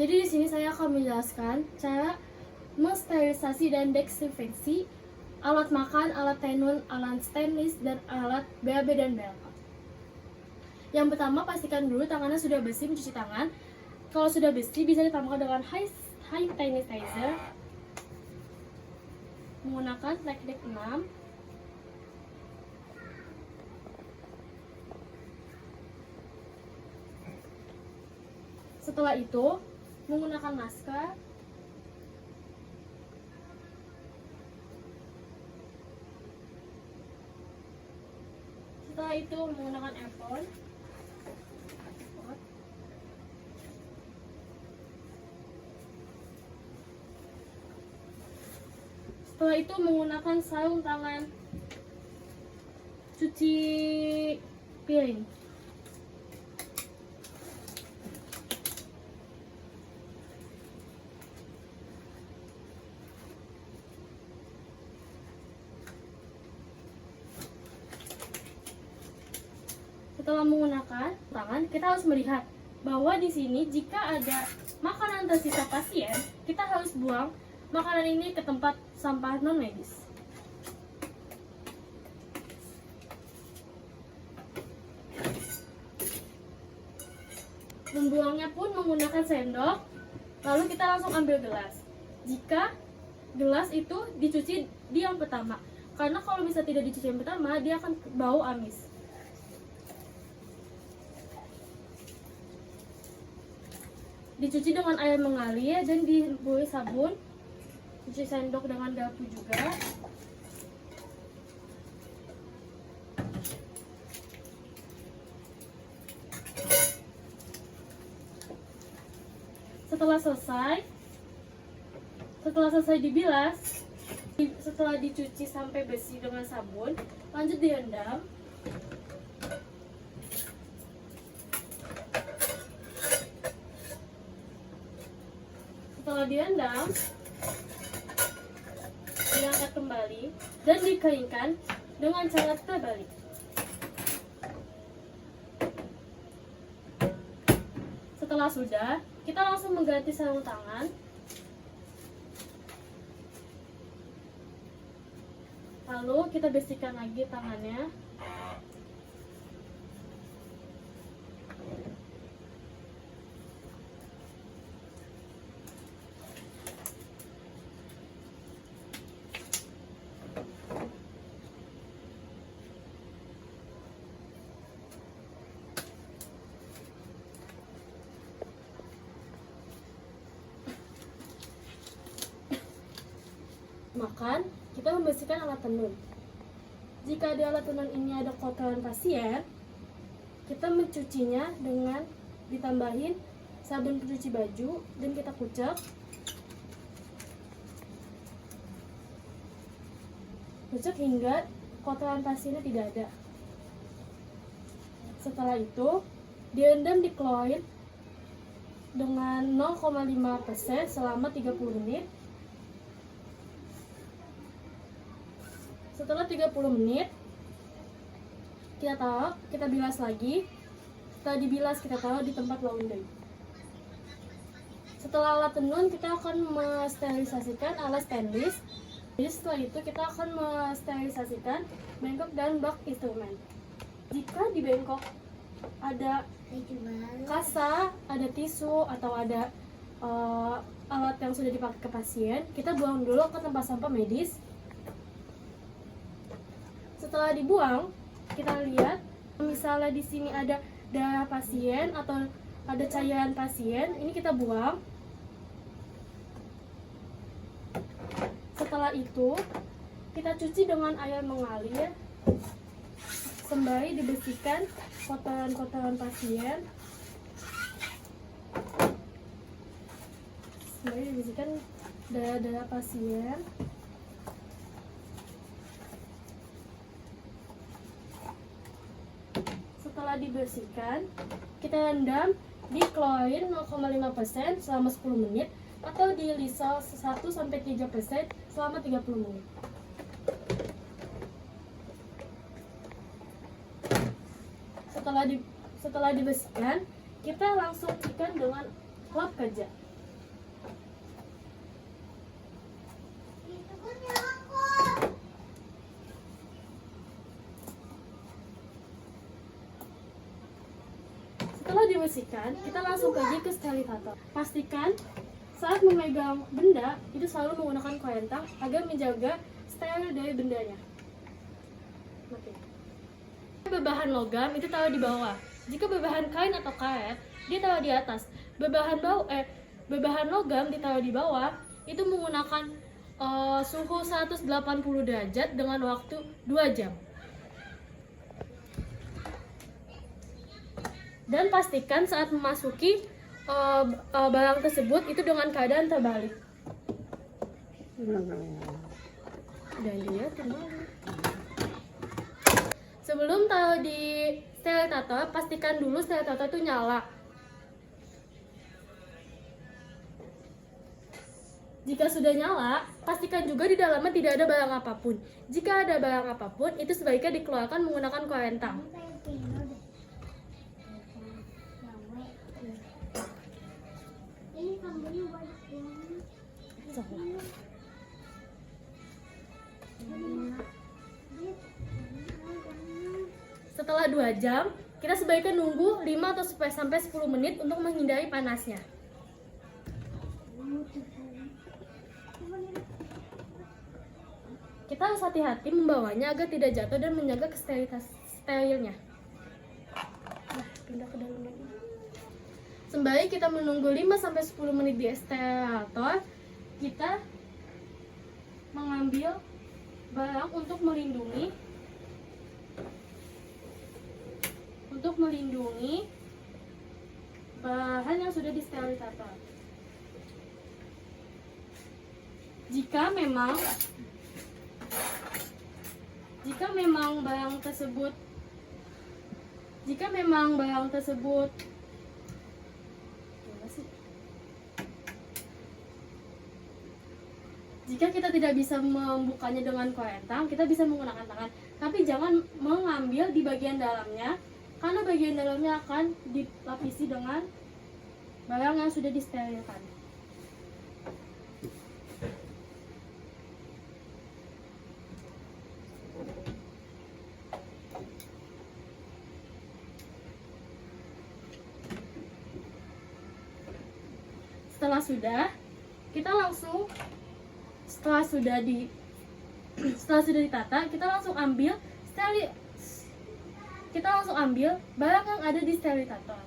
Jadi di sini saya akan menjelaskan cara mensterilisasi dan desinfeksi alat makan, alat tenun, alat stainless, dan alat BAB dan BLK. Yang pertama, pastikan dulu tangannya sudah bersih, mencuci tangan. Kalau sudah bersih, bisa ditambahkan dengan hand sanitizer menggunakan teknik 6. Setelah itu, menggunakan masker. Setelah itu, menggunakan apron. Setelah itu, menggunakan sarung tangan cuci piring. Setelah menggunakan tangan, kita harus melihat bahwa di sini jika ada makanan tersisa pasien, kita harus buang makanan ini ke tempat sampah non medis. Membuangnya pun menggunakan sendok, lalu kita langsung ambil gelas. Jika gelas itu dicuci di yang pertama, karena kalau bisa tidak dicuci yang pertama, dia akan bau amis. Dicuci dengan air mengalir dan diberi sabun. Cuci sendok dengan garpu juga. Setelah selesai dibilas, setelah dicuci sampai bersih dengan sabun, lanjut direndam. Setelah direndam, diangkat kembali dan dikeringkan dengan cara terbalik. Setelah sudah, kita langsung mengganti sarung tangan. Lalu kita bersihkan lagi tangannya. Makan, kita membersihkan alat tenun. Jika di alat tenun ini ada kotoran pasien, kita mencucinya dengan ditambahin sabun pencuci baju dan kita kucek. Kucek hingga kotoran pasiennya tidak ada. Setelah itu, direndam di klorin dengan 0,5% selama 30 menit. Setelah 30 menit, kita bilas lagi. Setelah dibilas, kita taruh di tempat laundry. Setelah alat tenun, kita akan mensterilisasikan alat stainless. Jadi setelah itu, kita akan mensterilisasikan bengkok dan bak instrumen. Jika di bengkok ada kasa, ada tisu, atau ada alat yang sudah dipakai ke pasien, kita buang dulu ke tempat sampah medis. Setelah dibuang, kita lihat misalnya di sini ada darah pasien atau ada cairan pasien, ini kita buang. Setelah itu, kita cuci dengan air mengalir sembari dibersihkan kotoran-kotoran pasien. Sembari dibersihkan darah-darah pasien. Setelah dibersihkan, kita rendam di klorin 0,5% selama 10 menit atau di lisol 1-3% selama 30 menit. Setelah dibersihkan, kita langsung ikan dengan lap kerja. dibersihkan, kita langsung pergi ke sterilisator. Pastikan saat memegang benda itu selalu menggunakan koentang agar menjaga steril dari bendanya. Oke. Berbahan logam itu taruh di bawah. Jika berbahan kain atau karet, dia taruh di atas. Berbahan logam ditaruh di bawah itu menggunakan suhu 180 derajat dengan waktu 2 jam. Dan pastikan saat memasuki barang tersebut itu dengan keadaan terbalik. Dan dia terbalik. Sebelum taruh di sterilisator, pastikan dulu sterilisator itu nyala. Jika sudah nyala, pastikan juga di dalamnya tidak ada barang apapun. Jika ada barang apapun, itu sebaiknya dikeluarkan menggunakan koentang. Setelah 2 jam, kita sebaiknya nunggu 5 atau sampai 10 menit untuk menghindari panasnya. Kita harus hati-hati membawanya agar tidak jatuh dan menjaga sterilnya. Nah, pindah ke dalam lagi. Sembari kita menunggu 5 sampai 10 menit di sterilisator, kita mengambil barang untuk melindungi bahan yang sudah di sterilisator. Jika memang barang tersebut jika kita tidak bisa membukanya dengan koentang, kita bisa menggunakan tangan. Tapi jangan mengambil di bagian dalamnya, karena bagian dalamnya akan dilapisi dengan barang yang sudah disterilkan. Setelah sudah ditata, kita langsung ambil barang yang ada di sterilisator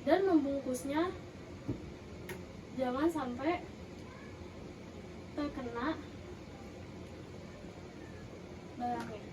dan membungkusnya jangan sampai terkena barangnya.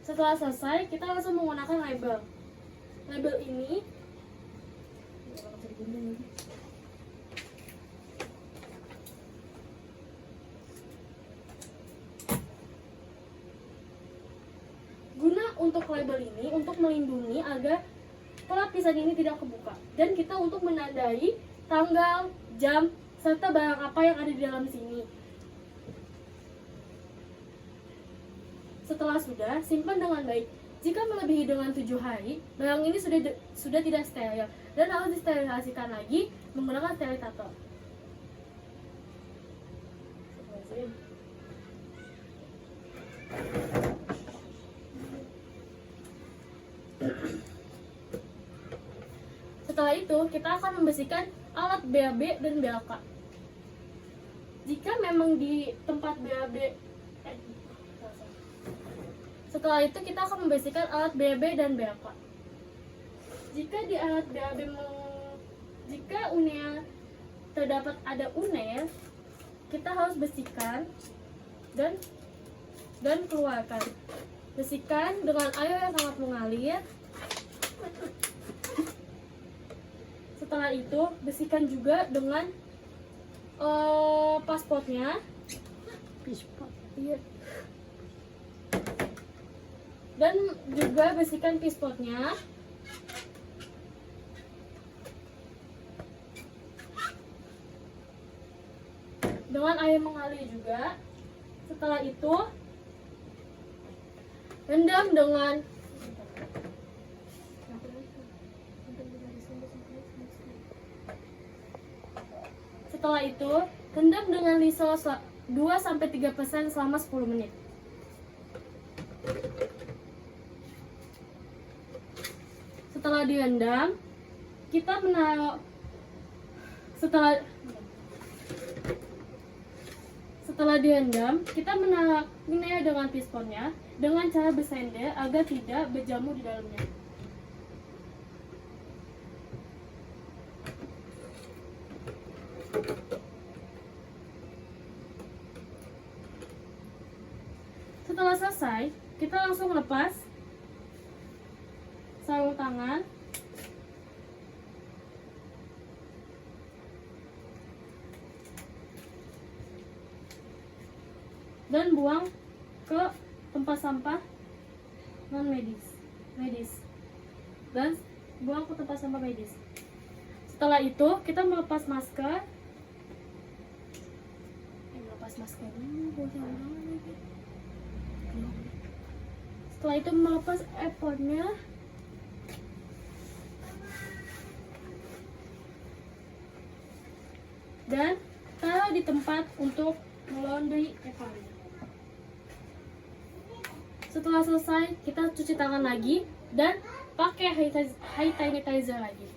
Setelah selesai, kita langsung menggunakan label. Label ini untuk melindungi agar pelapisan ini tidak kebuka, dan kita untuk menandai tanggal, jam, serta barang apa yang ada di dalam sini. Setelah sudah, simpan dengan baik. Jika melebihi dengan 7 hari, barang ini sudah tidak steril dan harus disterilisasikan lagi menggunakan sterilisator. Setelah itu, kita akan membersihkan alat BAB dan BLK. Jika memang di tempat BAB, setelah itu kita akan membersihkan alat BAB dan BLK. Jika di alat BAB jika uner terdapat ada uner, kita harus bersihkan dan keluarkan. Bersihkan dengan air yang sangat mengalir. Setelah itu, bersihkan juga dengan paspotnya. Iya. Dan juga bersihkan pispotnya. dengan air mengalir juga. Setelah itu rendam dengan Lysol 2-3% selama 10 menit. Setelah direndam, kita menaruh setelah direndam, kita menaruhnya dengan pistonnya dengan cara bersender agar tidak berjamur di dalamnya. Setelah selesai, kita langsung lepas sarung tangan dan buang ke tempat sampah non medis. Setelah itu kita melepas masker. Setelah itu melepas apronnya dan taruh di tempat untuk melaundry apronnya. Setelah selesai, kita cuci tangan lagi dan pakai hand sanitizer lagi.